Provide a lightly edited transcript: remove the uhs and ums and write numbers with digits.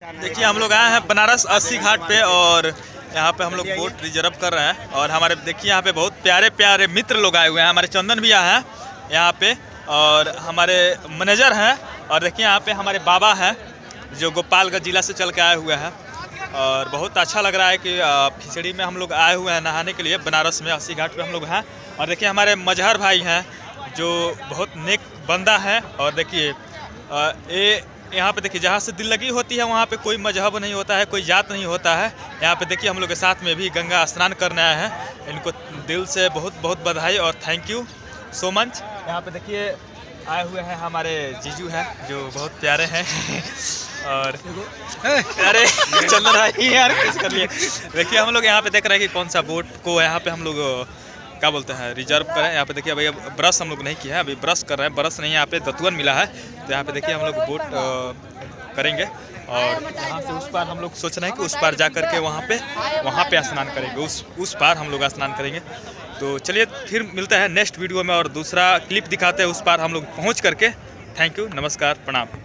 देखिए हम लोग आए हैं बनारस 80 घाट पे और यहाँ पे हम लोग बोट रिजर्व कर रहे हैं। और हमारे देखिए यहाँ पे बहुत प्यारे प्यारे मित्र लोग आए हुए हैं। हमारे चंदन भैया हैं यहाँ पे और हमारे मैनेजर हैं। और देखिए यहाँ पे हमारे बाबा हैं जो गोपालगंज जिला से चल के आए हुए हैं। और बहुत अच्छा लग रहा है कि खिचड़ी में हम लोग आए हुए हैं नहाने के लिए। बनारस में 80 घाट पे हम लोग हैं। और देखिए हमारे मजहर भाई हैं जो बहुत नेक बंदा है। और देखिए ये यहाँ पे देखिए जहाँ से दिल लगी होती है वहाँ पे कोई मजहब नहीं होता है, कोई जात नहीं होता है। यहाँ पे देखिए हम लोग के साथ में भी गंगा स्नान करने आए हैं। इनको दिल से बहुत बहुत बधाई और थैंक यू सो मच। यहाँ पे देखिए आए हुए हैं हमारे जीजू हैं जो बहुत प्यारे हैं। और अरे चंदन भाई यार कुछ कर लिए। देखिए हम लोग यहाँ पे देख रहे हैं कि कौन सा बोट को यहाँ पे हम लोग क्या बोलते हैं रिजर्व करें। यहाँ पे देखिए भैया ब्रश हम लोग नहीं किया है, अभी ब्रश कर रहे हैं। ब्रश नहीं यहाँ पे दतुअन मिला है तो यहाँ पे देखिए हम लोग बोट करेंगे। और यहाँ से उस पार हम लोग सोच रहे हैं कि उस पार जा करके वहाँ पे स्नान करेंगे। उस पार हम लोग स्नान करेंगे। तो चलिए फिर मिलते हैं नेक्स्ट वीडियो में और दूसरा क्लिप दिखाते हैं उस पार हम लोग पहुँच करके। थैंक यू, नमस्कार, प्रणाम।